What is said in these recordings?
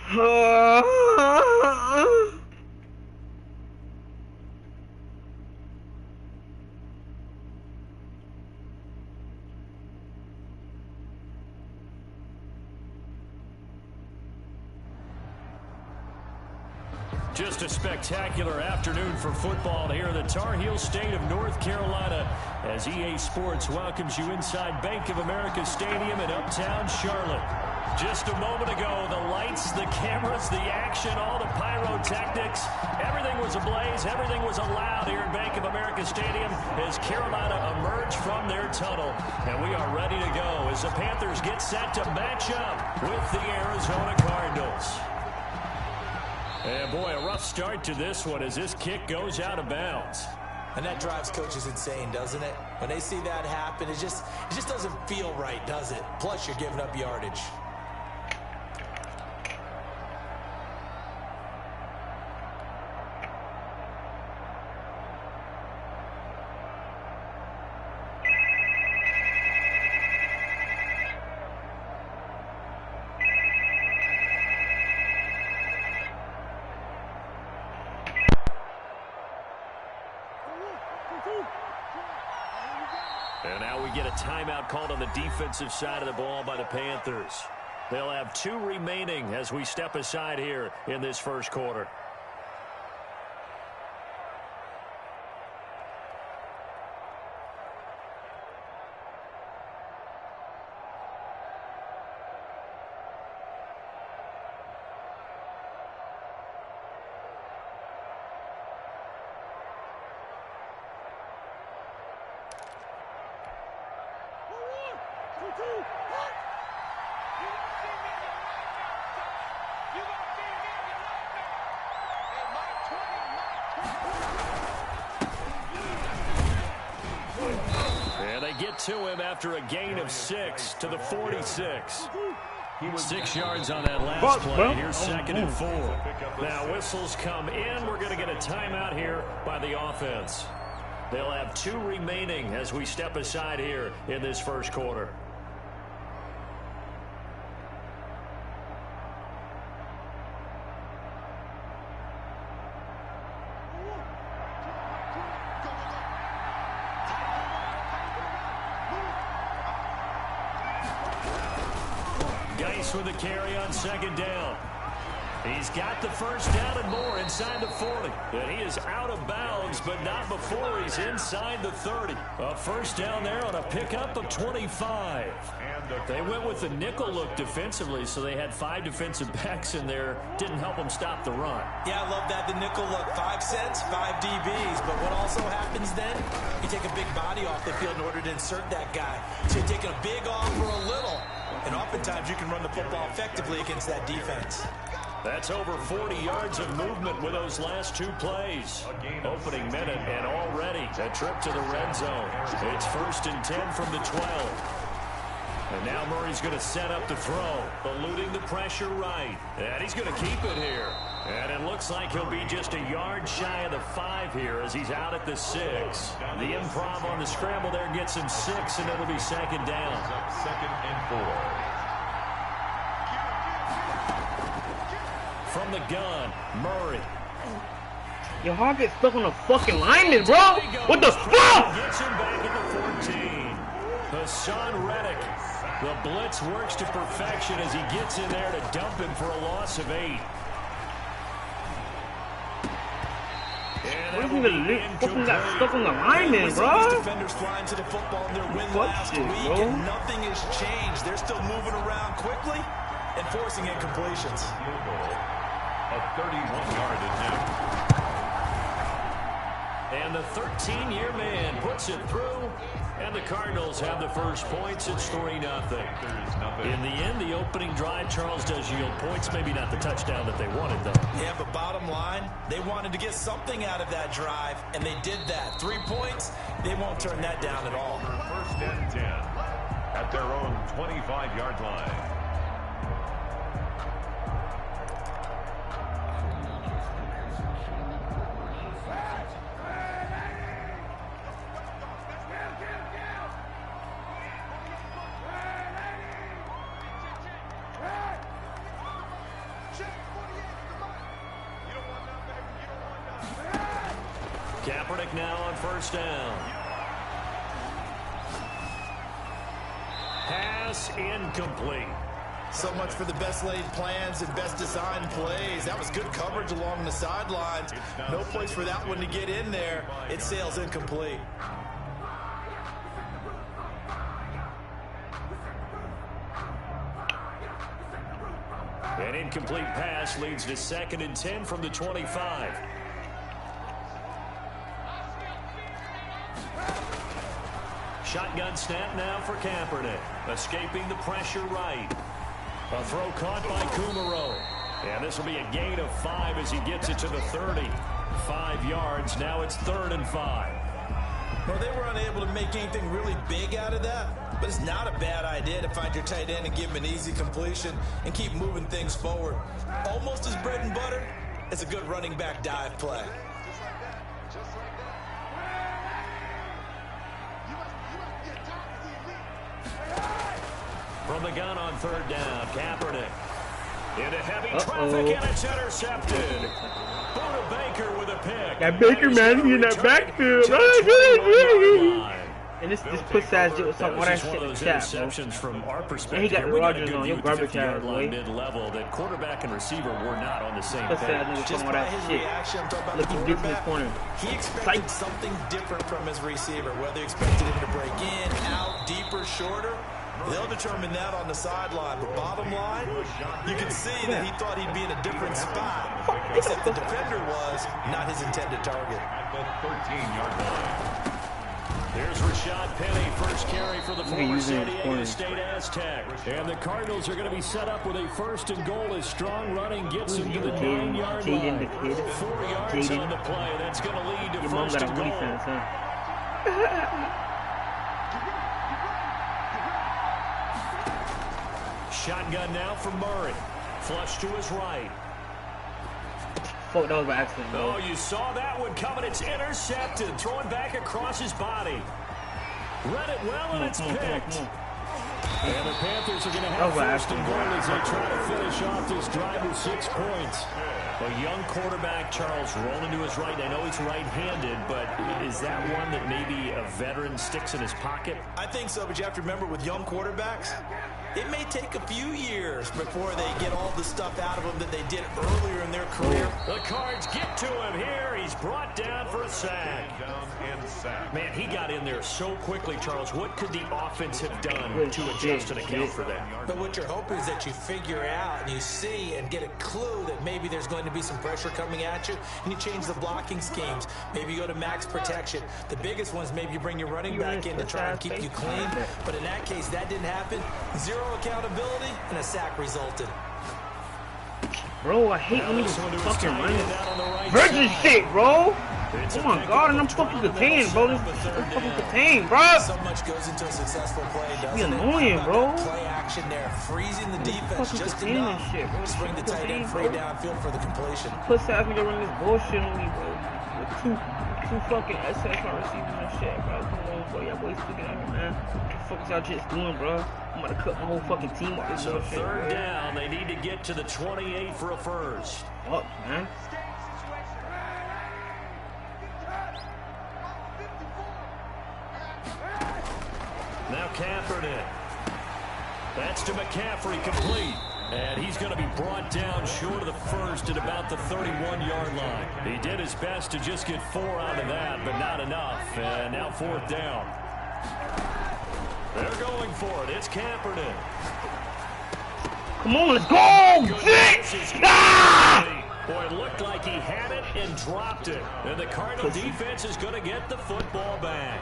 Just a spectacular afternoon for football here in the Tar Heel state of North Carolina as EA Sports welcomes you inside Bank of America Stadium in uptown Charlotte. Just a moment ago, the lights, the cameras, the action, all the pyrotechnics, everything was ablaze, everything was allowed here at Bank of America Stadium as Carolina emerged from their tunnel. And we are ready to go as the Panthers get set to match up with the Arizona Cardinals. And boy, a rough start to this one as this kick goes out of bounds. And that drives coaches insane, doesn't it? When they see that happen, it just doesn't feel right, does it? Plus, you're giving up yardage. And now we get a timeout called on the defensive side of the ball by the Panthers. They'll have 2 remaining as we step aside here in this first quarter. And they get to him after a gain of 6 to the 46. 6 yards on that last play. Here's 2nd and 4. Now whistles come in. We're going to get a timeout here by the offense. They'll have 2 remaining as we step aside here in this first quarter. With a carry on 2nd down. He's got the first down and more inside the 40. And he is out of bounds, but not before he's inside the 30. A first down there on a pickup of 25. They went with the nickel look defensively, so they had 5 defensive backs in there. Didn't help them stop the run. Yeah, I love that, the nickel look. 5 sets, 5 DBs. But what also happens then, you take a big body off the field in order to insert that guy. So you're taking a big off for a little. And oftentimes you can run the football effectively against that defense. That's over 40 yards of movement with those last 2 plays. Opening minute and already a trip to the red zone. It's 1st and 10 from the 12. And now Murray's going to set up the throw, eluding the pressure right. And he's going to keep it here. And it looks like he'll be just a yard shy of the 5 here as he's out at the 6. The improv on the scramble there gets him 6, and it'll be 2nd down. 2nd and 4. From the gun, Murray. Your heart gets stuck on the fucking lineman, bro. What the fuck? Gets him back at the 14. Hassan Reddick. The blitz works to perfection as he gets in there to dump him for a loss of 8. What is he fucking got stuck on the lineman, bro? Defenders flying to the football in their win last week, and nothing has changed. They're still moving around quickly and forcing incompletions. A 31-yard attempt. And the 13-year man puts it through, and the Cardinals have the first points. It's 3-0. In the end, the opening drive, Charles, does yield points. Maybe not the touchdown that they wanted, though. Yeah, but bottom line, they wanted to get something out of that drive, and they did that. 3 points, they won't turn that down at all. 1st and 10 at their own 25-yard line. Kaepernick now on first down. Pass incomplete. So much for the best laid plans and best designed plays. That was good coverage along the sidelines. No place for that one to get in there. It sails incomplete. An incomplete pass leads to 2nd and 10 from the 25. Shotgun snap now for Kaepernick. Escaping the pressure right. A throw caught by Kumaro. And this will be a gain of 5 as he gets it to the 30. 5 yards. Now it's 3rd and 5. Well, they were unable to make anything really big out of that. But it's not a bad idea to find your tight end and give him an easy completion and keep moving things forward. Almost as bread and butter as a good running back dive play. From the gun on 3rd down, Kaepernick. Into heavy traffic, and it's intercepted. Buda Baker with a pick. That Baker, man, he in that backfield. And this puss ass dude was talking all that shit in the chat, bro. From our perspective, And he got Rogers on, your garbage ass, boy. mid-level that quarterback and receiver were not on the same page. Puss ass nigga talking all that shit. Look, he gets in his corner. He expected something different from his receiver, whether he expected him to break in, out, deeper, shorter. They'll determine that on the sideline. But bottom line, you can see that he thought he'd be in a different spot, except the defender was not his intended target. At the 13-yard line. Here's Rashad Penny, first carry for the former San Diego State Aztec. And the Cardinals are going to be set up with a 1st and goal as strong running gets them to the 9-yard line. 4 yards on the play. That's going to lead to 1st and goal. Shotgun now for Murray. Flush to his right. Fuck, that was by accident, bro. Oh, you saw that one coming. It's intercepted. Throwing back across his body. Read it well, and it's picked. And the Panthers are going to have 1st and goal as they try to finish off this drive with 6 points. A young quarterback, Charles, rolling to his right. I know he's right-handed, but is that one that maybe a veteran sticks in his pocket? I think so, but you have to remember with young quarterbacks, it may take a few years before they get all the stuff out of them that they did earlier in their career. The Cards get to him here. He's brought down for a sack. Man, he got in there so quickly, Charles. What could the offense have done to adjust and account for that? But what you're hoping is that you figure out and you see and get a clue that maybe there's going to be some pressure coming at you, and you change the blocking schemes. Maybe you go to max protection. The biggest one is maybe you bring your running back in to try and keep you clean. But in that case, that didn't happen. 0 accountability, and a sack resulted. Bro, I hate when niggas fucking running virgin shit, bro. Oh my god, and I'm fucking contained, bro. This fucking contained, bro. So much goes into a successful play, doesn't it? Annoying, bro. Play action there, freezing the defense just enough to bring the tight end free downfield for the completion. Puss ass nigga running this bullshit on me, bro. With two fucking SFR receivers and shit, bro. Come on, bro. Y'all boys sticking out here, man. What the fuck is y'all just doing, bro? I'm gonna cut my whole fucking team off this So shit, 3rd bro. down, they need to get to the 28 for a first. Fuck, man. Now Kaepernick. That's to McCaffrey, complete. And he's going to be brought down short of the first at about the 31-yard line. He did his best to just get 4 out of that, but not enough. And now 4th down. They're going for it. It's Kaepernick. Come on, let's go! Shit! Ah! Boy, it looked like he had it and dropped it. And the Cardinal defense is going to get the football back.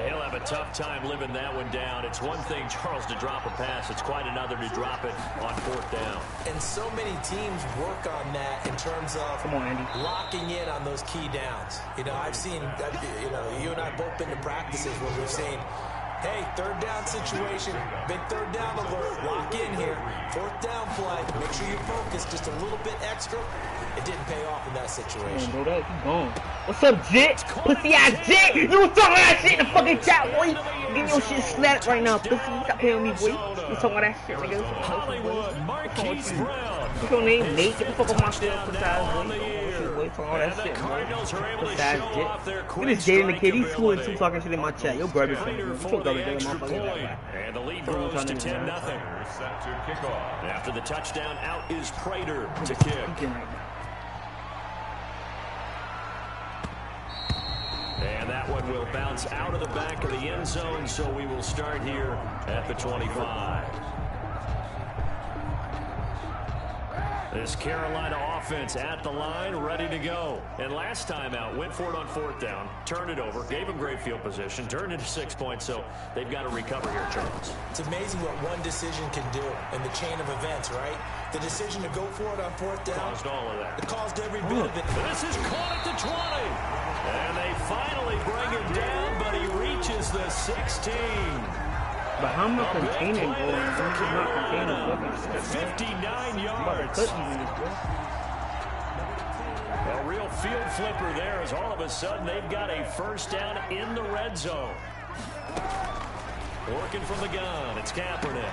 He'll have a tough time living that one down. It's one thing, Charles, to drop a pass. It's quite another to drop it on 4th down. And so many teams work on that in terms of locking in on those key downs. You know, I've seen, you and I both been to practices where we've seen, hey, 3rd down situation, big 3rd down alert, lock in here. 4th down play, make sure you focus just a little bit extra. It didn't pay off in that situation. Bro, that keep going. What's up, Jit? Pussy ass Jit! You was talking that shit in the fucking chat, boy! Get your shit slapped right now, pussy. Stop playing with me, boy. You talking that shit, nigga. Hollywood, Marquise Brown. What's your name? Nate? Get the fuck off my field. Besides, boy. Talking all that shit, bro. Besides, Jet. Look at this Jay and the kid. He's fluent too talking shit in my chat. Yo, garbage. What's your garbage, motherfucker? And the lead grows to 10-0. After the touchdown, out is Prater to kick. And that one will bounce out of the back of the end zone, so we will start here at the 25. This Carolina offense at the line, ready to go. And last time out, went for it on 4th down, turned it over, gave them great field position, turned it to 6 points, so they've got to recover here, Charles. It's amazing what one decision can do in the chain of events, right? The decision to go for it on 4th down. Caused all of that. It caused every bit of it. This is caught at the 20. And they finally bring him down, but he reaches the 16. But how am I containing, bro? I'm not containing 59 yards. A real field flipper there as all of a sudden they've got a first down in the red zone. Working from the gun, it's Kaepernick.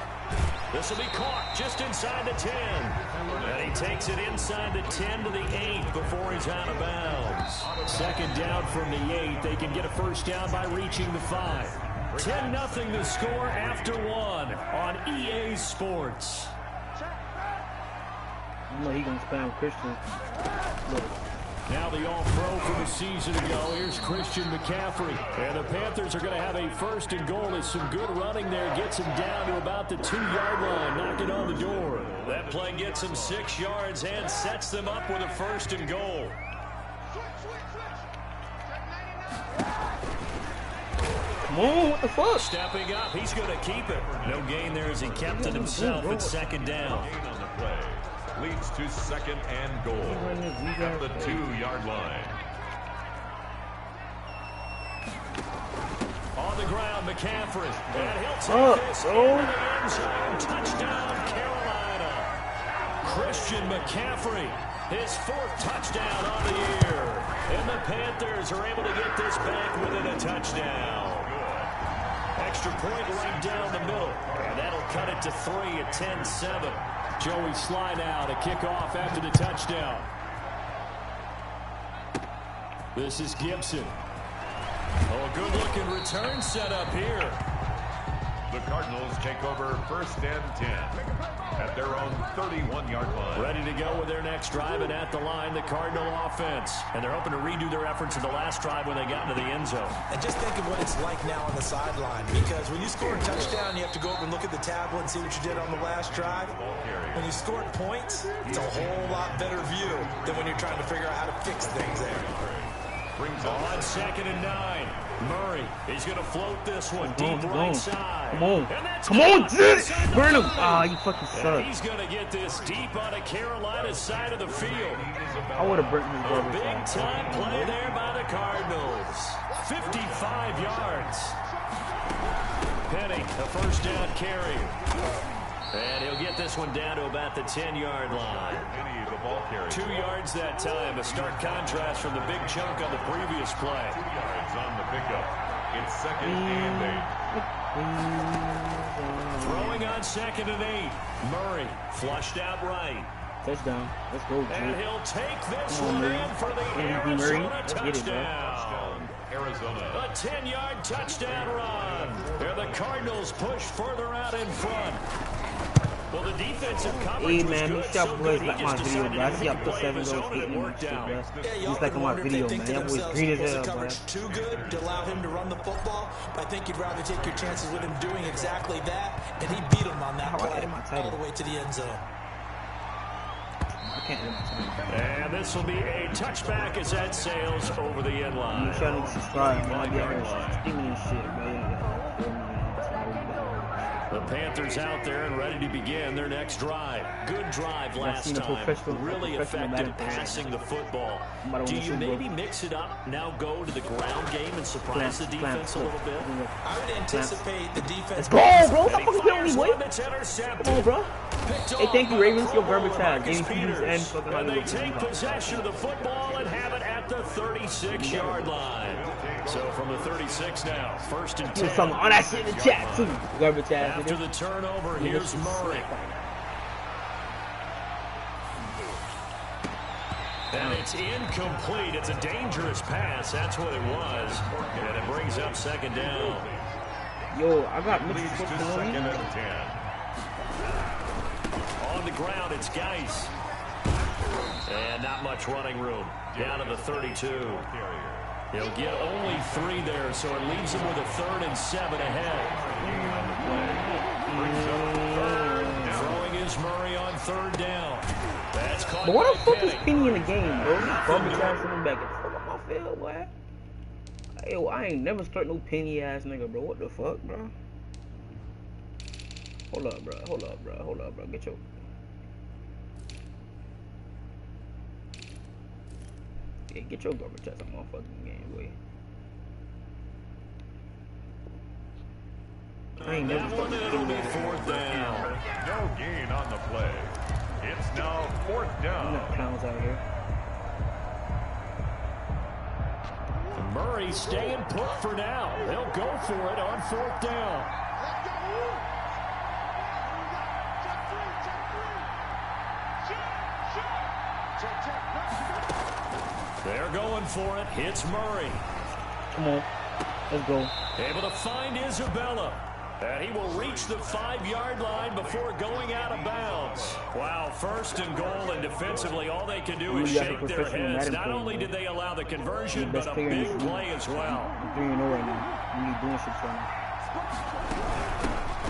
This will be caught just inside the 10. And he takes it inside the 10 to the 8 before he's out of bounds. Second down from the 8. They can get a first down by reaching the 5. 10-0 the score after 1 on EA Sports. I know he's going to spam Christian. Look. Now the all-pro from a season ago. Here's Christian McCaffrey. And the Panthers are going to have a first and goal as some good running there gets him down to about the 2-yard line, knocking on the door. That play gets him 6 yards and sets them up with a first and goal. Come on, what the fuck? Stepping up, he's going to keep it. No gain there as he kept it himself at second down. Leads to second and goal at the 2-yard line. On the ground, McCaffrey. And he'll take this into the end zone. Touchdown, Carolina. Christian McCaffrey, his 4th touchdown on the year. And the Panthers are able to get this back within a touchdown. Extra point right down the middle. And that'll cut it to 3 at 10-7. Joey Sly now to kick off after the touchdown. This is Gibson. Oh, good-looking return set up here. The Cardinals take over first and 10 at their own 31-yard line. Ready to go with their next drive, and at the line, the Cardinal offense. And they're hoping to redo their efforts in the last drive when they got into the end zone. And just think of what it's like now on the sideline, because when you score a touchdown, you have to go over and look at the tablet and see what you did on the last drive. When you scored points, it's a whole lot better view than when you're trying to figure out how to fix things there. On 2nd and 9. Murray, he's going to float this one deep right side. Come on. Come on, dude. Burn him. Ah, you fucking suck. He's going to get this deep on the Carolina side of the field. I would have burnt him. A big-time play there by the Cardinals. 55 yards. Penny, a first down carry. And he'll get this one down to about the 10-yard line. 2 yards that time. A stark contrast from the big chunk on the previous play. 2 yards on the pickup. It's second and 8. Throwing on 2nd and 8. Murray flushed out right. Touchdown. Let's go, dude. And he'll take this one in for the Arizona touchdown. Arizona. A 10-yard touchdown run. There the Cardinals push further out in front. Well, the defensive coverage was good, so good, he just decided to play of his own, and it worked out. He's like on my video, man. That boy's green as hell, bro. Too good to allow him to run the football, but I think you'd rather take your chances with him doing exactly that, and he beat him on that play all the way to the end zone. And this will be a touchback as that sails over the end line. You trying to subscribe, man. Steaming this shit, bro. The Panthers out there and ready to begin their next drive. Good drive last time. Really effective passing the football. Do you maybe mix it up, now go to the ground game and surprise the defense a little bit? I would anticipate the defense. Let's go, bro. Stop fucking killing me, boy. Come on, bro. Hey, thank you, Ravens. Your garbage time. And they take possession of the football and have it at the 36-yard line. So from the 36 now, first and 10. Some on that shit in the chat, too. Garbage ass. After the turnover, here's Murray. And it's incomplete. It's a dangerous pass. That's what it was. And it brings up second down. Yo, I got Mitchell Leads to Swift second on and 10. On the ground, it's Geis. And not much running room. Down to the 32. He'll get only 3 there, so it leaves him with a 3rd and 7 ahead. Throwing is Murray on 3rd down. That's caught. But what the fuck is Penny in the game, bro? Garbage ass running back. Get the fuck off my field, boy. Yo, I ain't never start no Penny ass nigga, bro. What the fuck, bro? Hold up, bro. Hold up, bro. Hold up, bro. Get your... Yeah, get your garbage ass on my fucking game, boy. I ain't never started no Penny ass. 4th down. No gain on the play. It's now 4th down. You know clowns out here. Murray staying put for now. They'll go for it on 4th down. They're going for it. Hits Murray. Come on. Let's go. Able to find Isabella. And he will reach the 5-yard line before going out of bounds. Wow, 1st and goal, and defensively all they can do is shake their heads. Not only did they allow the conversion, but a big play as well. I'm 3-0 right now. We need doing shit for me.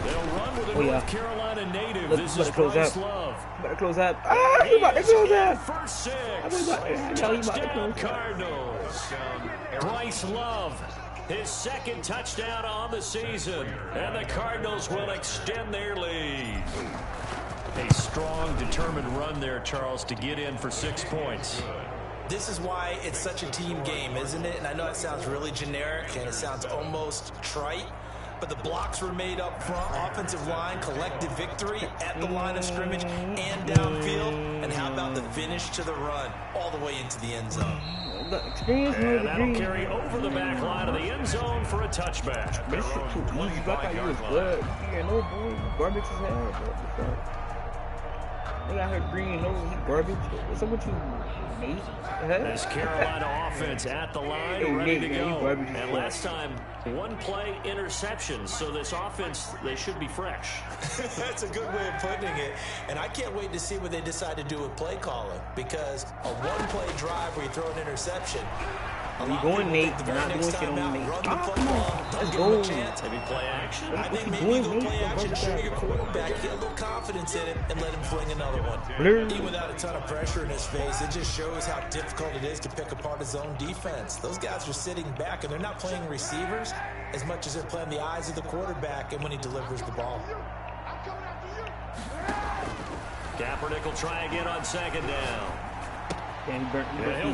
They'll run with a North Carolina native. This is Bryce Love. Better close out. Ah, he about to close out. First 6. Touchdown, Cardinals. Bryce Love. His 2nd touchdown on the season. And the Cardinals will extend their lead. A strong, determined run there, Charles, to get in for 6 points. This is why it's such a team game, isn't it? And I know it sounds really generic and it sounds almost trite, but the blocks were made up front, offensive line, collective victory at the line of scrimmage and downfield. And how about the finish to the run all the way into the end zone? And that'll carry over the back line of the end zone for a touchback. This shit too easy. I thought you was good. Yeah, no, boy. Garbage as hell, bro. They got her green nose. He garbage. What's up with you, mate? This Carolina offense at the line, ready to go. And last time, 1 play interception. So this offense, they should be fresh. That's a good way of putting it. And I can't wait to see what they decide to do with play calling. Because a 1-play drive where you throw an interception. We going, Nate. You're not doing shit on me. Come on. Let's go. Maybe play action. I think maybe you go play action, show your quarterback, get a little confidence in it, and let him fling another one. Even without a ton of pressure in his face, it just shows how difficult it is to pick apart his own defense. Those guys are sitting back, and they're not playing receivers as much as they're playing the eyes of the quarterback and when he delivers the ball. Kaepernick will try again on 2nd down. And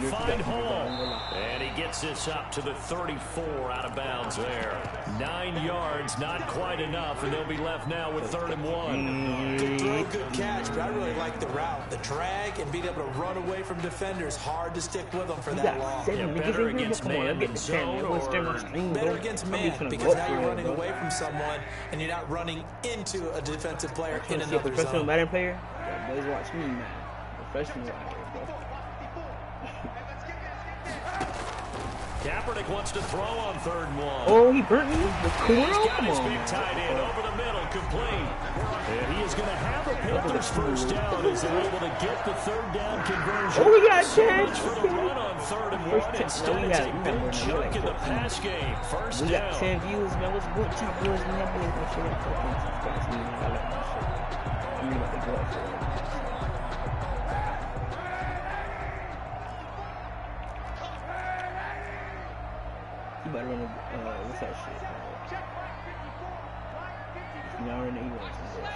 he'll find Hall. And he gets this up to the 34 out of bounds there. 9 yards, not quite enough, and they'll be left now with 3rd and 1. Good throw, good catch, but I really like the route. The drag and being able to run away from defenders, hard to stick with them for that long. Yeah, better against man than zone, or better against man, because now you're running away from someone and you're not running into a defensive player in another zone. Professional Madden player? Yeah, boys watch me, man. Professional out here, bro. Kaepernick wants to throw on 3rd and 1. Oh, he burnt me? He's got his big tight end over the middle, complete. And he is going to have a Panthers 1st down as they're able to get the 3rd down conversion. Oh, we got a chance. So much for the run on 3rd and 1. Instead, it's a big chunk in the pass game. 1st down. We got 10 views, man. What's good? Top boys, man. Make sure you guys me. I like that shit. I'm about to go out for it. You better run what's that shit? Now we're in the Eagles and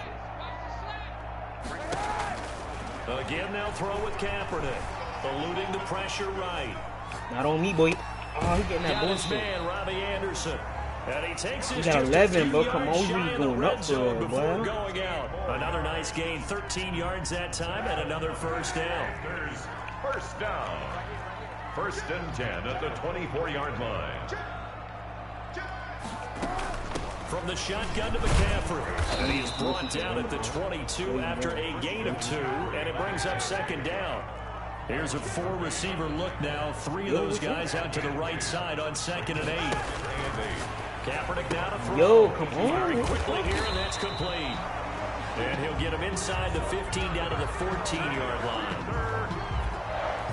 shit. Again, they'll throw with Kaepernick. Eluding the pressure right. Not on me, boy. Oh, he getting that bullshit. Man, Robbie Anderson. And he takes his got 11, bro. Come on, we going up to it, boy. Going out. Another nice gain, 13 yards that time, and another 1st down. There's 1st down. 1st and 10 at the 24-yard line. From the shotgun to McCaffrey. And he's brought down at the 22 after a gain of 2, and it brings up 2nd down. Here's a 4-receiver look now. 3 of those guys out to the right side on 2nd and 8. Kaepernick now to throw. Yo, come on. Very quickly here, and that's complete. And he'll get him inside the 15 down to the 14-yard line.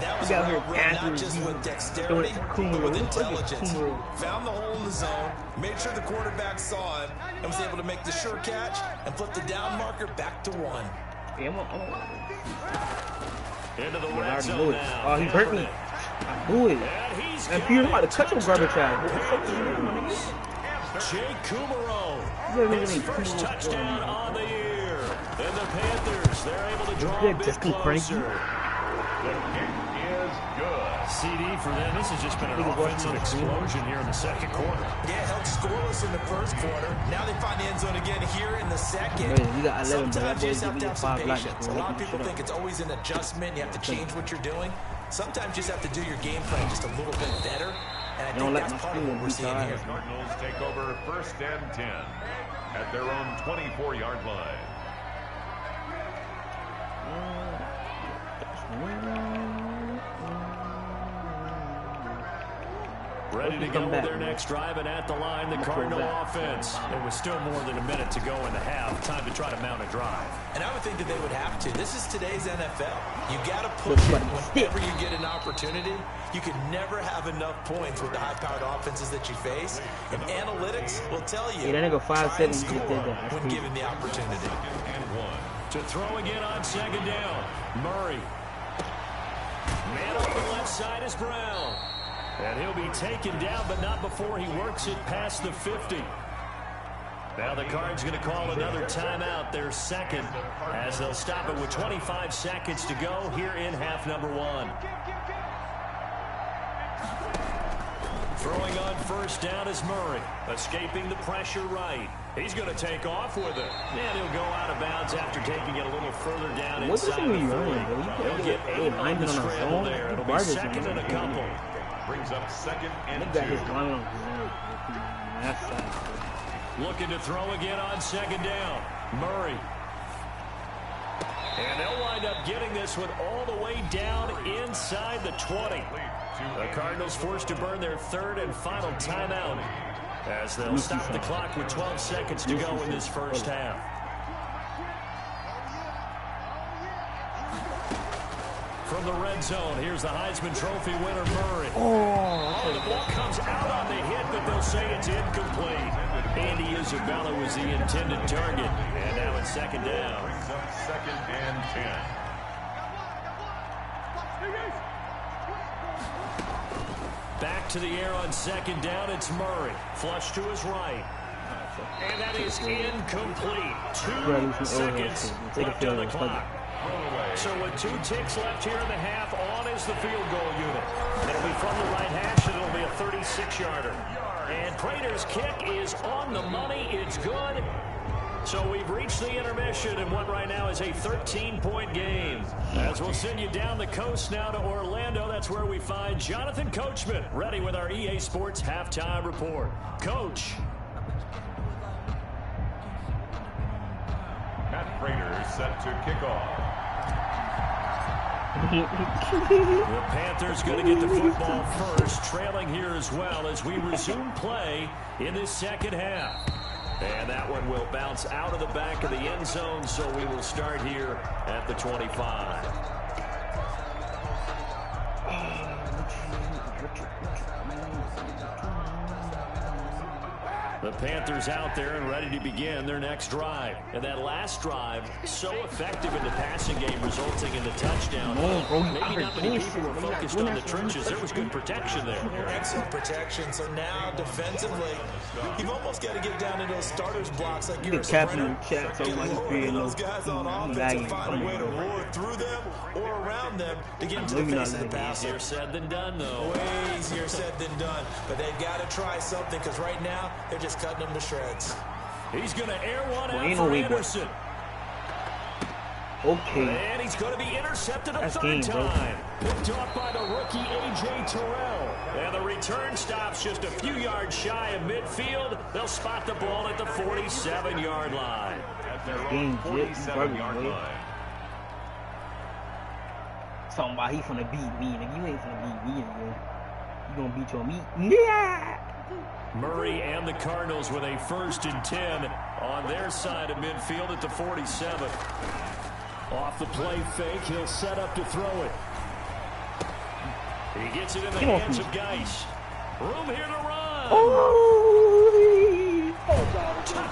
That was a real run, not just with dexterity, but with intelligence. Found the hole in the zone, made sure the quarterback saw it, and was able to make the sure catch and flip the down marker back to 1. Into the red zone now. Oh, he hurt me. I knew it. And Peter, I'm about to cut your garbage out. Jake Kumaro, his first touchdown on the year. And the Panthers, they're able to draw a bit closer. The kick is good. CD for them. This has just been an offensive explosion here in the second quarter. Yeah, held scoreless in the first quarter. Now they find the end zone again here in the second. Sometimes you just have to have some patience. A lot of people think it's always an adjustment. You have to change what you're doing. Sometimes you just have to do your game plan just a little bit better. And I think that's part of what we're seeing here. Cardinals take over 1st and 10 at their own 24-yard line. Ready to go with their next drive, and at the line, the Cardinal offense. There was still more than a minute to go in the half. Time to try to mount a drive. And I would think that they would have to. This is today's NFL. You got to push it whenever you get an opportunity. You can never have enough points with the high-powered offenses that you face. And analytics will tell you. Yeah, that nigga 5'7" score when given the opportunity. To throw again on 2nd down. Murray. Man on the left side is Brown. And he'll be taken down, but not before he works it past the 50. Now the Cards going to call another timeout, their second, as they'll stop it with 25 seconds to go here in half number 1. Throwing on 1st down is Murray, escaping the pressure right. He's going to take off with it. And he'll go out of bounds after taking it a little further down inside the 40. He'll get 8 on the scramble there. It'll be 2nd and a couple. Brings up 2nd and 2. Looking to throw again on 2nd down. Murray. And they'll wind up getting this one all the way down inside the 20. The Cardinals forced to burn their 3rd and final timeout as they'll stop the clock with 12 seconds to go in this first half. From the red zone, here's the Heisman Trophy winner, Murray. Oh, the ball comes out on the hit, but they'll say it's incomplete. Andy Isabella was the intended target. And now it's 2nd down. Brings up 2nd and 10. Back to the air on 2nd down, it's Murray. Flush to his right. And that is incomplete. 2 seconds left on the clock. So with 2 ticks left here in the half, on is the field goal unit. It'll be from the right hash, and it'll be a 36-yarder. And Prater's kick is on the money. It's good. So we've reached the intermission, and what right now is a 13-point game. As we'll send you down the coast now to Orlando, that's where we find Jonathan Coachman, ready with our EA Sports Halftime Report. Coach. Matt Prater set to kick off. The Panthers going to get the football first, trailing here as well as we resume play in this second half. And that one will bounce out of the back of the end zone, so we will start here at the 25. The Panthers out there and ready to begin their next drive. And that last drive, so effective in the passing game, resulting in the touchdown. Maybe not many people were focused on the trenches. There was good protection there. Excellent protection. So now, defensively, you've almost got to get down to those starters blocks like you're a sprinter. Get lower those guys on offense and find a way to roar through them or around them to get into the face of the passer. Easier said than done, though. Way easier said than done. But they've got to try something because right now, they're just cutting them to shreds. He's going to air one out for Anderson. Okay. And he's going to be intercepted a third time. Picked off by the rookie A.J. Terrell. And the return stops just a few yards shy of midfield. They'll spot the ball at the 47-yard line. At their own 47-yard line. Talking about he finna beat me, nigga. You ain't finna beat me, nigga. You gonna beat your meat? Yeah! Murray and the Cardinals with a 1st and 10 on their side of midfield at the 47. Off the play fake, he'll set up to throw it. He gets it in the hands of Geis. Room here to run. Oh!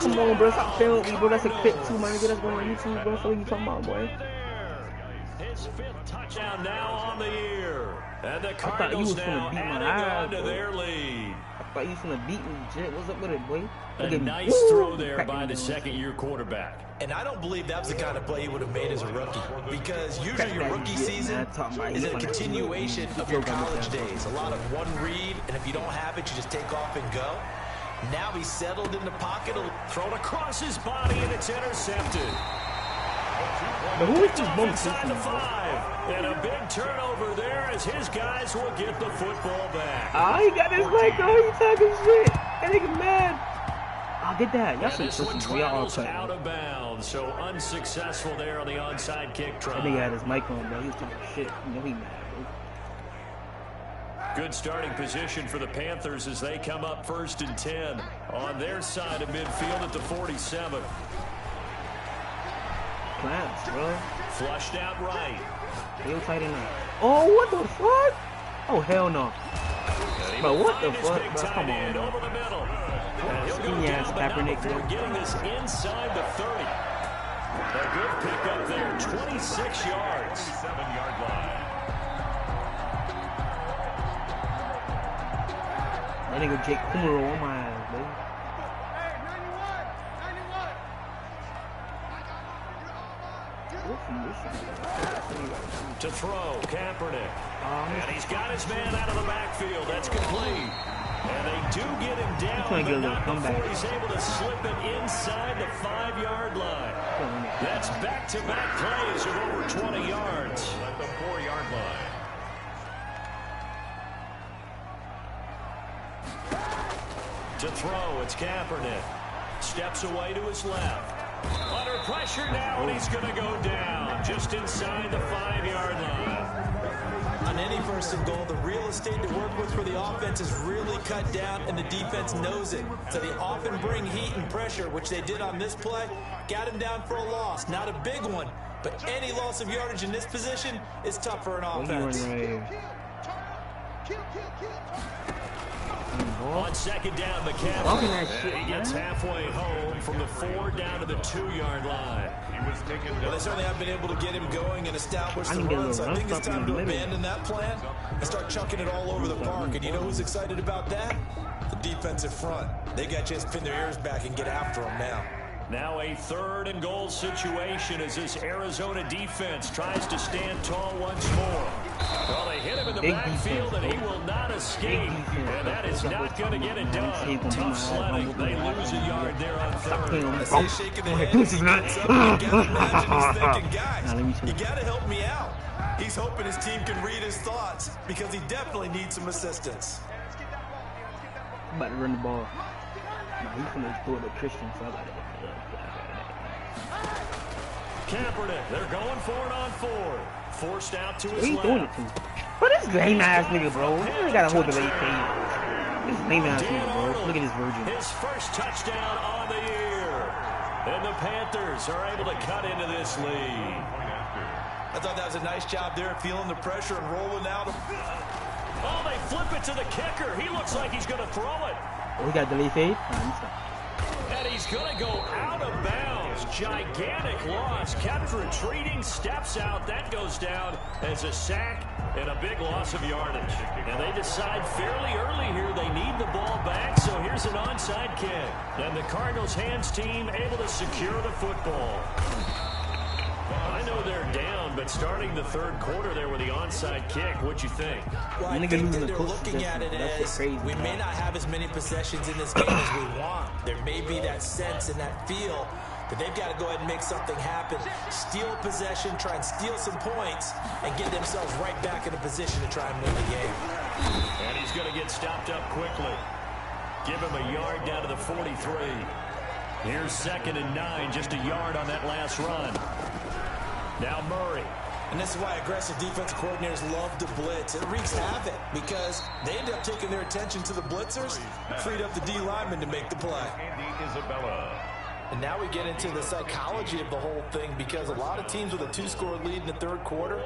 Come on, bro. Stop filming me, bro. That's a clip too, my nigga. That's going on YouTube, bro. So what you talking about, boy? His 5th touchdown now on the year. And the I thought you Cardinals was now finna beat my adding ass, on to bro. their lead. I thought you was finna beat me, Jit. What's up with it, boy? A nice throw there by the second-year quarterback. And I don't believe that was the kind of play he would have made as a rookie, because usually your rookie season is a continuation of your college days. A lot of one read, and if you don't have it, you just take off and go. Now he's settled in the pocket. Thrown across his body, and it's intercepted. But who is this bum Inside the 5. And a big turnover there as his guys will get the football back. Ah, he got his mic on. He talking shit. That nigga mad. I'll get that. Y'all some This one pussies. We all travels cut. out of bounds, so unsuccessful there on the onside kick try. That nigga had his mic on, bro. He was talking shit. You know he mad, bro. Good starting position for the Panthers as they come up 1st and 10 on their side of midfield at the 47. Clamps, bro. Flushed out right. Real tight end. Oh, what the fuck? Oh, hell no. Bro, what the fuck, bro? Come on, bro. Over the middle. And he'll go Skinny ass down, but not Kaepernick, before bro. getting this inside the 30. A good pickup there, 26 yards. 7-yard line. That nigga Jake Kumaro on my ass, bro. To throw, Kaepernick. And he's got his man out of the backfield. That's complete. And they do get him down, trying to get a but little not comeback. before he's able to slip it inside the 5-yard line. That's back-to-back plays of over 20 yards. At the 4-yard line. To throw, it's Kaepernick. Steps away to his left. Under pressure now, and he's going to go down just inside the 5-yard line. On any 1st and goal, the real estate to work with for the offense is really cut down, and the defense knows it. So they often bring heat and pressure, which they did on this play. Got him down for a loss. Not a big one, but any loss of yardage in this position is tough for an offense. Right here. On 2nd down, McCaffrey. He gets halfway home from the 4 down to the 2-yard line. He was taken Well, down. they certainly have been able to get him going and establish the I can get a run, so I little think it's rough up time in to the middle. abandon that plan and start chunking it all over the park. And you know who's excited about that? The defensive front. They got a chance to pin their ears back and get after him now. Now a 3rd and goal situation as this Arizona defense tries to stand tall once more. Well, they hit him in the Big backfield, defense, and he bro. will not escape. defense, And that is not going to get it done. Tough sledding. They lose a yard there on 3rd. I say shaking the head as he gets up. You gotta imagine he's thinking, guys, you gotta help me out. He's hoping his team can read his thoughts because he definitely needs some assistance. I'm about to run the ball. Nah, he's finna throw it to Christian, so I got it. Kaepernick, they're going for it on 4. Forced out to his What are you doing left. it to? Bro, this lame ass nigga, bro. You really gotta hold the late fade. This lame ass nigga, bro. Look at this virgin. His first touchdown on the year. And the Panthers are able to cut into this lead. I thought that was a nice job there, feeling the pressure and rolling out. Oh, they flip it to the kicker. He looks like he's going to throw it. Oh, we got delay fade? Nah, he stopped. And he's going to go out of bounds. Gigantic loss. Kept retreating. Steps out. That goes down as a sack and a big loss of yardage. And they decide fairly early here they need the ball back. So here's an onside kick. And the Cardinals hands team able to secure the football. I know they're down, but starting the 3rd quarter there with the onside kick, what'd you think? Well, I think that they're looking at it as we may not have as many possessions in this game as we want. There may be that sense and that feel that they've got to go ahead and make something happen. Steal possession, try and steal some points, and get themselves right back in a position to try and win the game. And he's going to get stopped up quickly. Give him a yard down to the 43. Here's 2nd and 9, just a yard on that last run. Now Murray And this is why aggressive defensive coordinators love to blitz. It wreaks havoc because they end up taking their attention to the blitzers, freed up the D lineman to make the play. Andy Isabella. And now we get into the psychology of the whole thing because a lot of teams with a 2-score lead in the third quarter,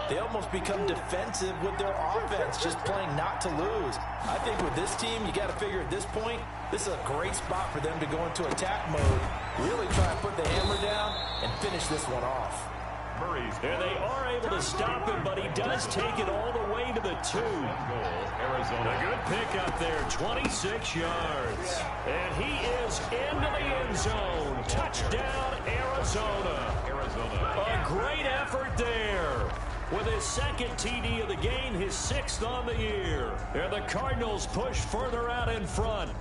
they almost become defensive with their offense, just playing not to lose. I think with this team, you got to figure at this point, this is a great spot for them to go into attack mode, really try to put the hammer down and finish this one off. And they are able to stop him, but he does take it all the way to the 2. Arizona. A good pick up there, 26 yards. And he is into the end zone. Touchdown, Arizona. A great effort there. With his second TD of the game, his 6th on the year. And the Cardinals push further out in front.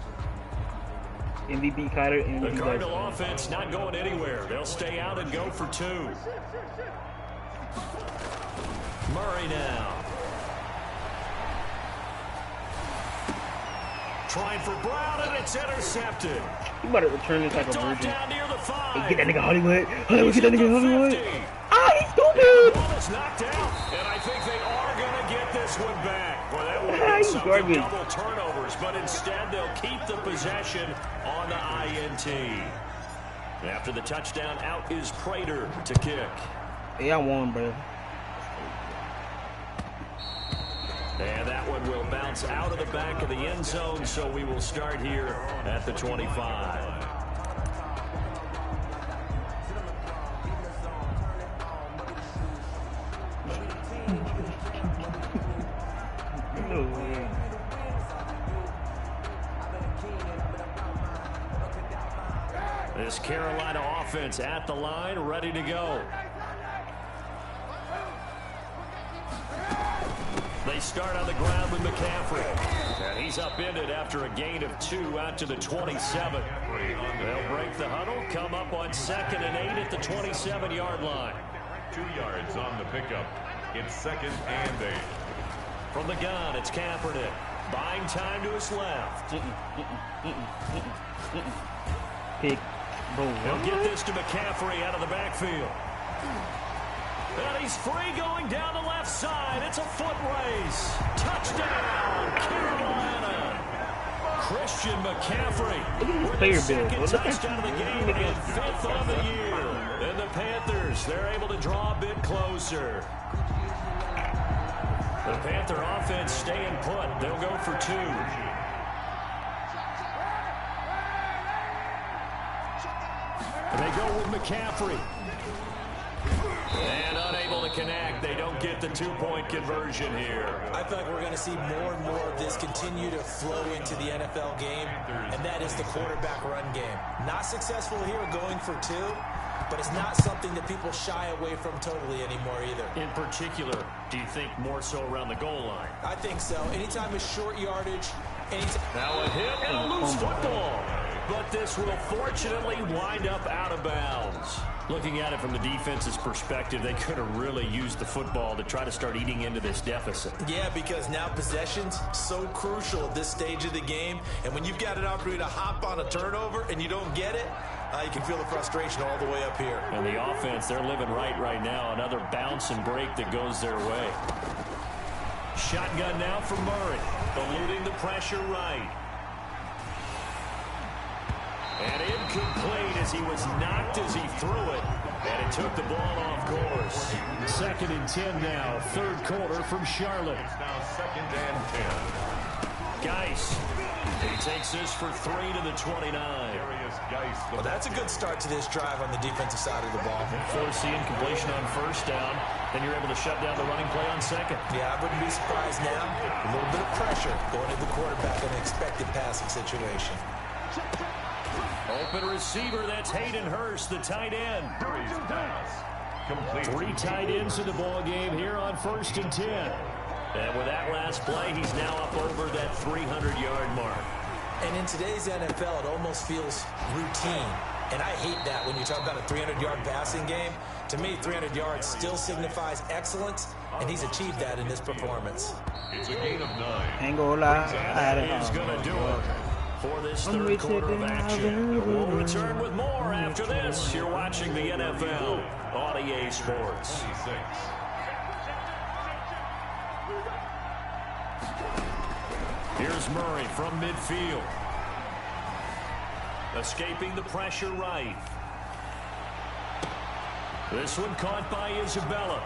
MVP Kyler. The Cardinal offense not going anywhere. They'll stay out and go for 2. Murray now. Trying for Brown, and it's intercepted. You better return this like a virgin. Down near the 5. Hey, get that nigga Hollywood. Get that nigga Hollywood. Ah, he's The stupid. ball is knocked out, and I think they are going to get this one back. Well, that would have He's been garbage. double turnovers, but instead they'll keep the possession on the INT. After the touchdown, out is Prater to kick. Yeah, I won, bro. And that one will bounce out of the back of the end zone, so we will start here at the 25. No way. This Carolina offense at the line, ready to go. They start on the ground with McCaffrey. And he's upended after a gain of 2 out to the 27. They'll break the huddle, come up on 2nd and 8 at the 27-yard line. 2 yards on the pickup. It's 2nd and 8. From the gun, it's Kaepernick. Buying time to his left. Pick. Bro, He'll get this to McCaffrey out of the backfield. And he's free going down the left side. It's a foot race. Touchdown, Carolina. Christian McCaffrey with player his second build. Look at touchdown of the game and 5th on the year. And the Panthers, they're able to draw a bit closer. The Panther offense staying put. They'll go for 2. And they go with McCaffrey. And unable to connect. They don't get the 2-point conversion here. I feel like we're going to see more and more of this continue to flow into the NFL game, and that is the quarterback run game. Not successful here going for 2, but it's not something that people shy away from totally anymore either. In particular, do you think more so around the goal line? I think so. Anytime it's short yardage, anytime. Now a hit and a loose football. But this will fortunately wind up out of bounds. Looking at it from the defense's perspective, they could have really used the football to try to start eating into this deficit. Yeah, because now possession's so crucial at this stage of the game. And when you've got an opportunity to hop on a turnover and you don't get it, you can feel the frustration all the way up here. And the offense, they're living right now. Another bounce and break that goes their way. Shotgun now for Murray. Eluding the pressure right. And incomplete as he was knocked as he threw it. And it took the ball off course. 2nd and 10 now. 3rd quarter from Charlotte. It's now 2nd and 10. Geis. He takes this for 3 to the 29. Well, that's a good start to this drive on the defensive side of the ball. Forcing completion on 1st down. Then you're able to shut down the running play on 2nd. Yeah, I wouldn't be surprised now. A little bit of pressure going to the quarterback in an expected passing situation. Open receiver, that's Hayden Hurst, the tight end. Hurry's pass. Complete. 3 tight ends in the ball game here on 1st and 10. And with that last play, he's now up over that 300-yard mark. And in today's NFL, it almost feels routine. And I hate that when you talk about a 300-yard passing game. To me, 300 yards still signifies excellence, and he's achieved that in this performance. It's a gain of 9. Ain't gonna lie. That is going to do it for this 3rd quarter of action. We'll return with more after this. You're watching the NFL on EA Sports. 26. Here's Murray from midfield. Escaping the pressure right. This one caught by Isabella.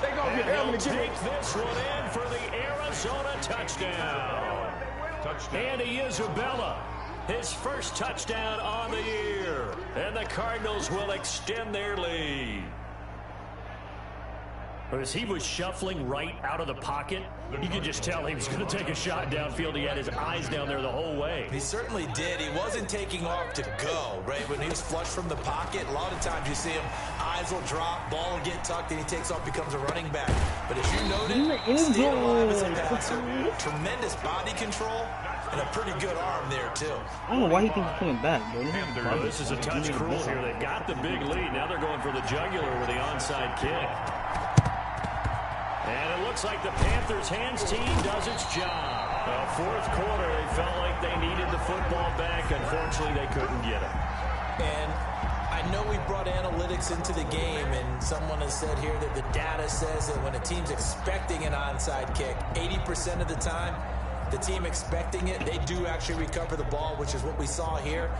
And he'll take this one in for the Arizona touchdown. Andy Isabella, his first touchdown on the year. And the Cardinals will extend their lead. As he was shuffling right out of the pocket, you could just tell he was going to take a shot downfield. He had his eyes down there the whole way. He certainly did. He wasn't taking off to go, right? When he was flush from the pocket, a lot of times you see him, eyes will drop, ball will get tucked, and he takes off, becomes a running back. But as you noted, stayed alive as a passer. Tremendous body control and a pretty good arm there, too. I don't know why he thinks he's coming back, bro. Well, this is a touch cruel here. They've got the big lead. Now they're going for the jugular with the onside kick. And it looks like the Panthers' hands team does its job. Fourth quarter, they felt like they needed the football back. Unfortunately, they couldn't get it. And I know we brought analytics into the game, and someone has said here that the data says that when a team's expecting an onside kick, 80% of the time, the team expecting it, they do actually recover the ball, which is what we saw here.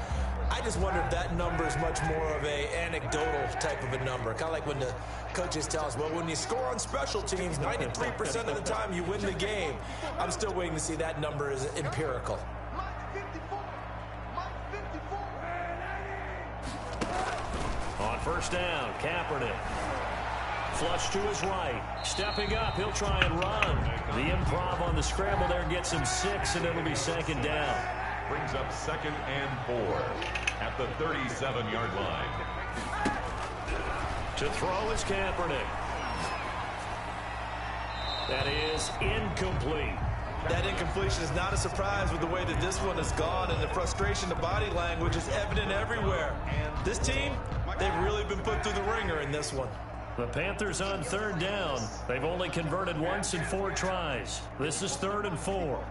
I just wonder if that number is much more of a anecdotal type of a number. Kind of like when the coaches tell us, well, when you score on special teams, 93% of the time you win the game. I'm still waiting to see that number is empirical. On first down, Kaepernick. Flush to his right. Stepping up, he'll try and run. The improv on the scramble there gets him 6, and it'll be second down. Brings up 2nd and 4 at the 37-yard line. To throw is Kaepernick. That is incomplete. That incompletion is not a surprise with the way that this one has gone, and the frustration, the body language is evident everywhere. This team, they've really been put through the ringer in this one. The Panthers on third down. They've only converted once in 4 tries. This is 3rd and 4.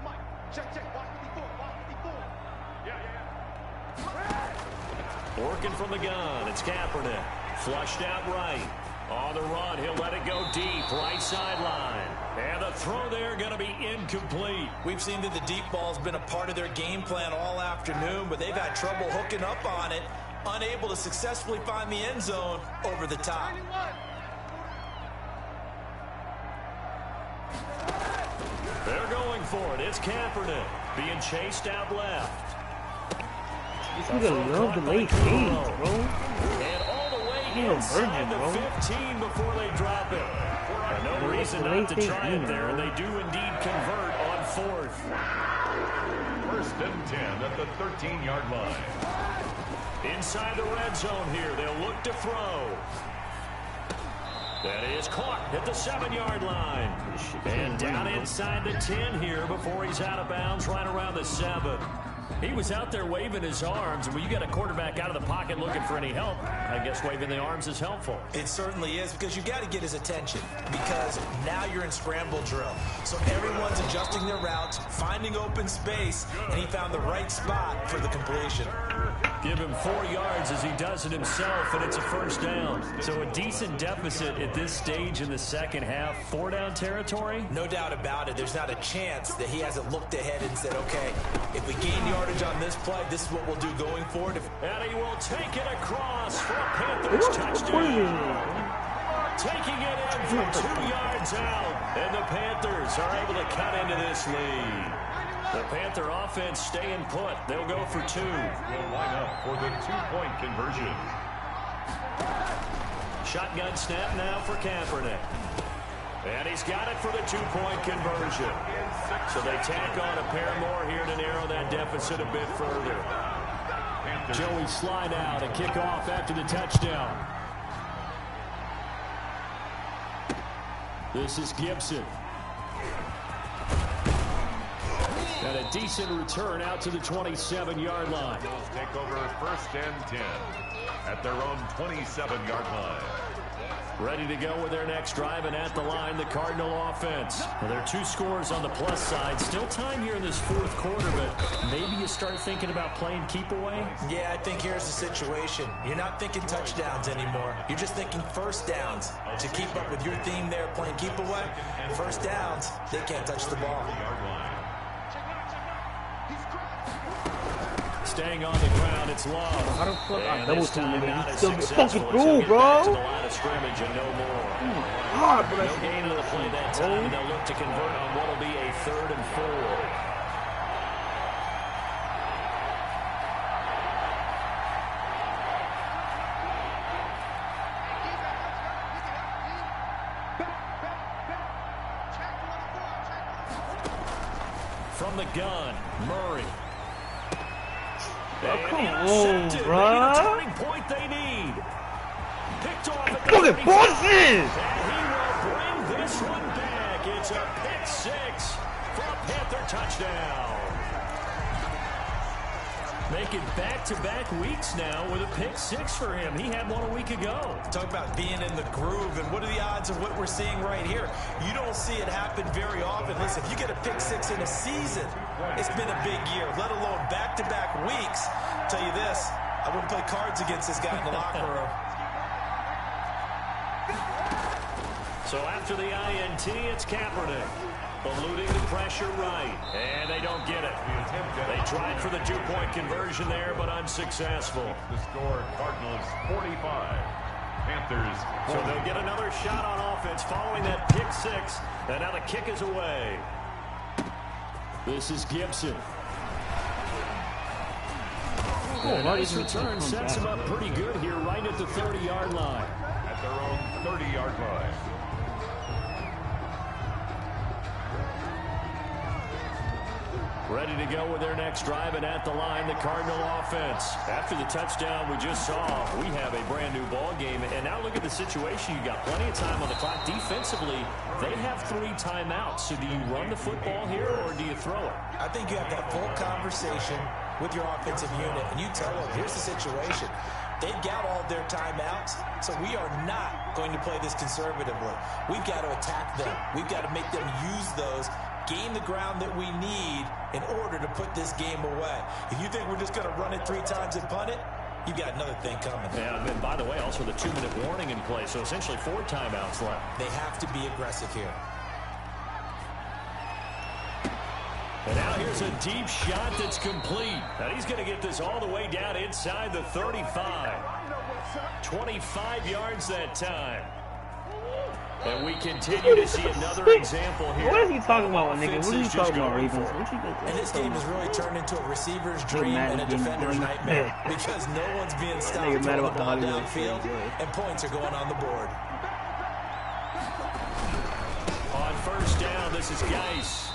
Working from the gun, it's Kaepernick. Flushed out right. On the run, he'll let it go deep, right sideline. And the throw there going to be incomplete. We've seen that the deep ball's been a part of their game plan all afternoon, but they've had trouble hooking up on it, unable to successfully find the end zone over the top. They're going for it. It's Kaepernick being chased out left. This nigga love the late fade, bro. And all the way inside the 15 before they drop it. No reason not to try it there, and they do indeed convert on 4th. 1st and 10 at the 13-yard line. Inside the red zone here, they'll look to throw. That is caught at the 7-yard line. And down inside the 10 here before he's out of bounds right around the 7. He was out there waving his arms, and when you got a quarterback out of the pocket looking for any help, I guess waving the arms is helpful. It certainly is, because you got to get his attention, because now you're in scramble drill. So everyone's adjusting their routes, finding open space, and he found the right spot for the completion. Give him 4 yards as he does it himself, and it's a first down. So a decent deficit at this stage in the second half. 4-down territory? No doubt about it. There's not a chance that he hasn't looked ahead and said, okay, if we gain yardage on this play, this is what we'll do going forward. And he will take it across for a Panthers touchdown. Taking it in from 2 yards out, and the Panthers are able to cut into this lead. The Panther offense staying put. They'll go for 2. Will line up for the 2-point conversion. Shotgun snap now for Kaepernick. And he's got it for the 2-point conversion. So they tack on a pair more here to narrow that deficit a bit further. Joey slide out and kick off after the touchdown. This is Gibson. And a decent return out to the 27-yard line. Bills take over 1st and 10 at their own 27-yard line. Ready to go with their next drive, and at the line, the Cardinal offense. Well, there are 2 scores on the plus side. Still time here in this 4th quarter, but maybe you start thinking about playing keep away? Yeah, I think here's the situation. You're not thinking touchdowns anymore. You're just thinking first downs. To keep up with your theme there, playing keep away, first downs, they can't touch the ball. Staying on the ground, it's Love. How the fuck I double team nigga? He's Still get fucking through, bro. To the line of scrimmage and no more. God bless No gain on the play that time, and they'll look to convert on what will be a 3rd and 4. From the gun, Murray. Oh, come on, bro. The turning point they need. Picked off at the Look at Boston. And he will bring this one back. It's a pick 6 for a Panther touchdown. Making back-to-back weeks now with a pick 6 for him. He had one a week ago. Talk about being in the groove, and what are the odds of what we're seeing right here? You don't see it happen very often. Listen, if you get a pick 6 in a season, it's been a big year, let alone back-to-back weeks. I'll tell you this, I wouldn't play cards against this guy in the locker room. So after the INT, it's Kaepernick. Eluding the pressure right, and they don't get it. They tried for the 2-point conversion there, but unsuccessful. The score, Cardinals 45, Panthers 40. So they'll get another shot on offense following that pick 6, and now the kick is away. This is Gibson. A nice return sets him up pretty good here right at the 30-yard line. At their own 30-yard line. Ready to go with their next drive, and at the line, the Cardinal offense. After the touchdown we just saw, we have a brand new ball game. And now look at the situation. You got plenty of time on the clock. Defensively, they have 3 timeouts. So do you run the football here, or do you throw it? I think you have that full conversation with your offensive unit, and you tell them, here's the situation. They've got all their timeouts, so we are not going to play this conservatively. We've got to attack them. We've got to make them use those, gain the ground that we need in order to put this game away. If you think we're just going to run it 3 times and punt it, you've got another thing coming. Yeah, and by the way, also the 2-minute warning in play, so essentially 4 timeouts left. They have to be aggressive here. And now here's a deep shot that's complete. And he's going to get this all the way down inside the 35. 25 yards that time. And we continue to see another example here. What is he talking about, nigga? What are you talking about, Ravens? And this game has really turned into a receiver's dream and a defender's nightmare because no one's being stopped throwing the ball downfield, and points are going on the board. On first down, this is Geis.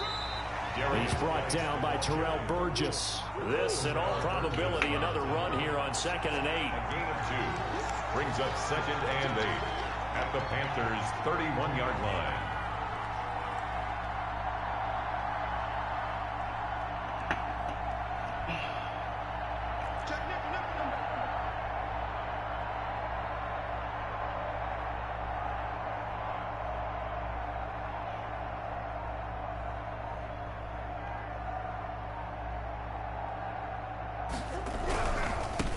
He's brought down by Terrell Burgess. This, in all probability, another run here on 2nd and 8. A gain of 2 brings up 2nd and 8 at the Panthers' 31-yard line.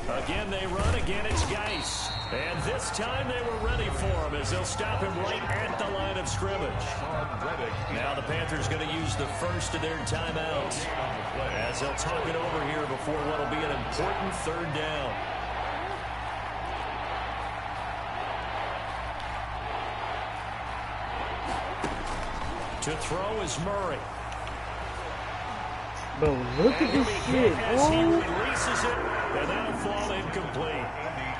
Again, they run. Again, it's Geis. And this time they were ready for him as they'll stop him right at the line of scrimmage. Now the Panthers going to use the first of their timeouts as they'll talk it over here before what will be an important 3rd down. To throw is Murray. Bro, look at this shit, As he bro. releases it, and that'll fall incomplete.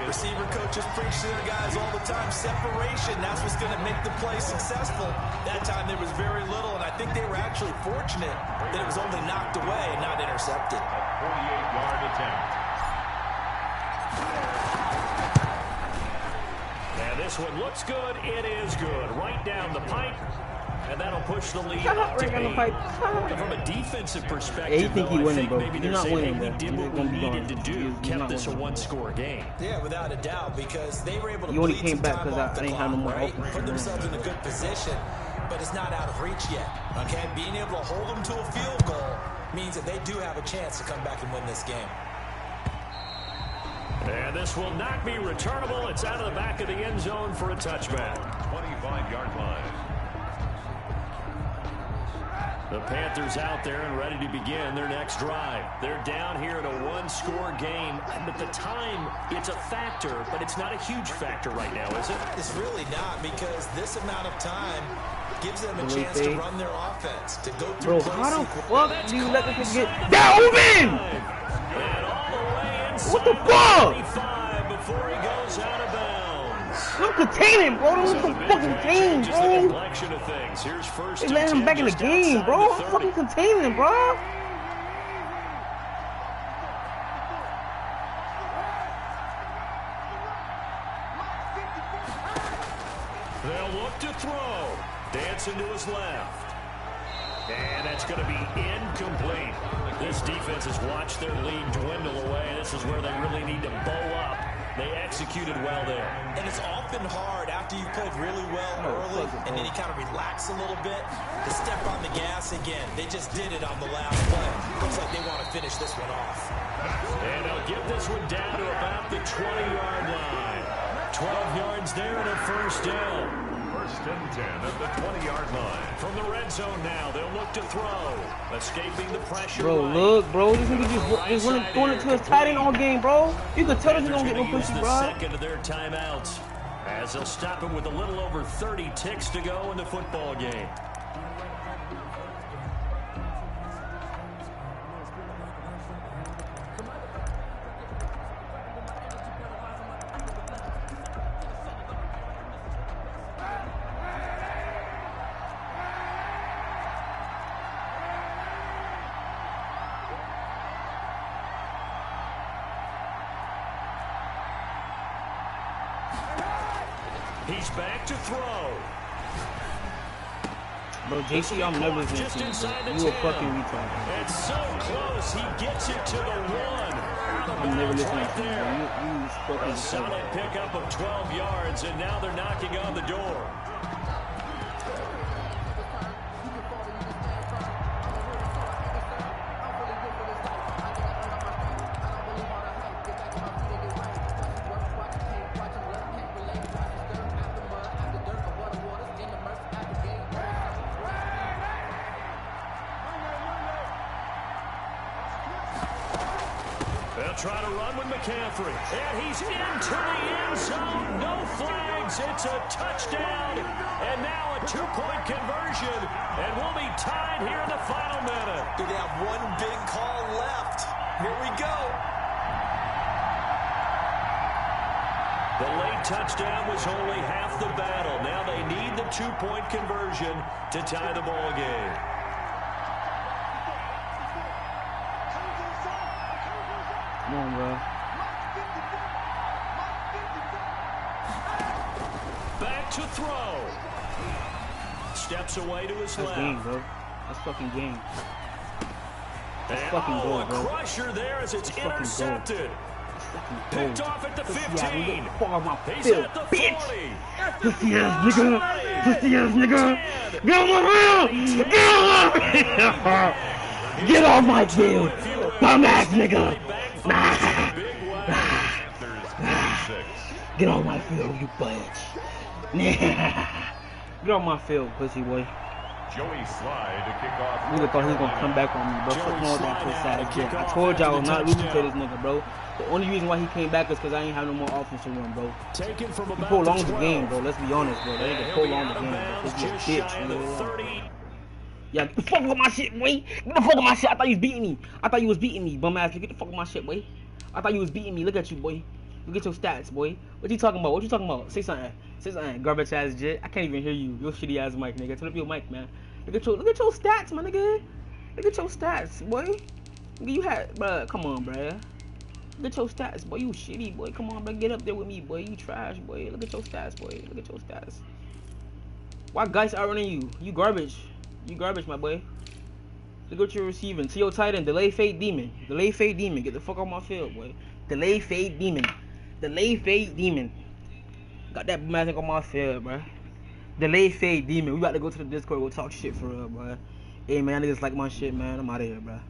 Receiver coaches preach to their guys all the time. Separation, that's what's going to make the play successful. That time there was very little, and I think they were actually fortunate that it was only knocked away and not intercepted. A 48-yard attempt. And this one looks good. It is good. Right down the pipe. And that'll push the lead Shut up up, to Rick, on the 8. pipe. From a defensive perspective, Yeah, he think he though, I winning, think bro. maybe You're they're not saying, winning, hey, bro. we did You're what we gonna be needed to gone. do, You're kept not this a winning. one-score game. Yeah, without a doubt, because they were able to You only bleed came some back time 'cause off I the didn't clock, have no more right? offense. Put themselves in a good position, but it's not out of reach yet. Okay, being able to hold them to a field goal means that they do have a chance to come back and win this game. And this will not be returnable. It's out of the back of the end zone for a touchback. 25-yard line. The Panthers out there and ready to begin their next drive. They're down here in a one-score game. But the time, it's a factor, but it's not a huge factor right now, is it? It's really not, because this amount of time gives them a chance to run their offense, to go through. Bro, how the fuck do you let this get down? What the fuck? Before he goes out of bounds. I'm containing, bro. This is the fucking game, bro. They let him back in the game, bro. I'm fucking containing, bro. They'll look to throw. Dancing to his left. And that's going to be incomplete. This defense has watched their lead dwindle away. This is where they really need to bow up. They executed well there. And it's often hard after you've played really well early and then you kind of relax a little bit to step on the gas again. They just did it on the last play. Looks like they want to finish this one off. And they'll get this one down to about the 20-yard line. 12 yards there and a first down. First and 10 at the 20-yard line. From the red zone now, they'll look to throw. Escaping the pressure. Bro, look, bro. This nigga just running, throwing it to his tight end all game, bro. You can tell this nigga don't get no pussy, bro. Second of their timeouts, as they'll stop him with a little over 30 ticks to go in the football game. He's back to throw. Bro, JC, I'm never listening to you. You a fucking retard. It's so close. He gets it to the one. I'm never listening to you. You fucking A solid pickup of 12 yards, and now they're knocking on the door. Try to run with McCaffrey. And he's into the end zone. No flags. It's a touchdown. And now a two-point conversion. And we'll be tied here in the final minute. Do they have one big call left? Here we go. The late touchdown was only half the battle. Now they need the two-point conversion to tie the ball game. Come on, bro. Back to throw. Steps away to his That's left. game, bro. That's fucking game. That's And fucking goal, a bro. crusher there as it's That's fucking intercepted. Fucking Picked off at the Pussy 15. ass, fuck off my He's field, at the bitch. 40. Pussy ass nigga. Pussy ass nigga. Get on my field. Get on my field. Get off my field. Bum ass nigga. Get on my field, you bitch. Get on my field, pussy boy. Joey Slide to kick off. Nigga thought he was gonna come back on me, bro. Fuck all that pussy ass shit. I told y'all I was not losing to this nigga, bro. The only reason why he came back is because I ain't have no more offense to run, bro. Taken from He about prolonged the 12. game, bro. Let's be honest, bro. That nigga prolonged the game, bro. This is a bitch, bro. Yeah, get the fuck with my shit, boy. Get the fuck with my shit. I thought you was beating me. I thought you was beating me, bum ass. Get the fuck with my shit, boy. I thought you was beating me. Look at you, boy. Look at your stats, boy. What you talking about? What you talking about? Say something. Say something. Garbage ass jit. I can't even hear you. Your shitty ass mic, nigga. Turn up your mic, man. Look at your stats, my nigga. Look at your stats, boy. Nigga, you had, bruh. Come on, bruh. Look at your stats, boy. You shitty, boy. Come on, bruh. Get up there with me, boy. You trash, boy. Look at your stats, boy. Look at your stats. Why guys outrunning you? You garbage. You garbage, my boy. Look what you're receiving. To your tight end, delay fade demon. Delay fade demon. Get the fuck off my field, boy. Delay fade demon. Delay fade demon. Got that magic on my field, bro. Delay fade demon. We about to go to the Discord, go talk shit for real, bro. Hey man, y'all niggas like my shit, man. I'm out of here, bro.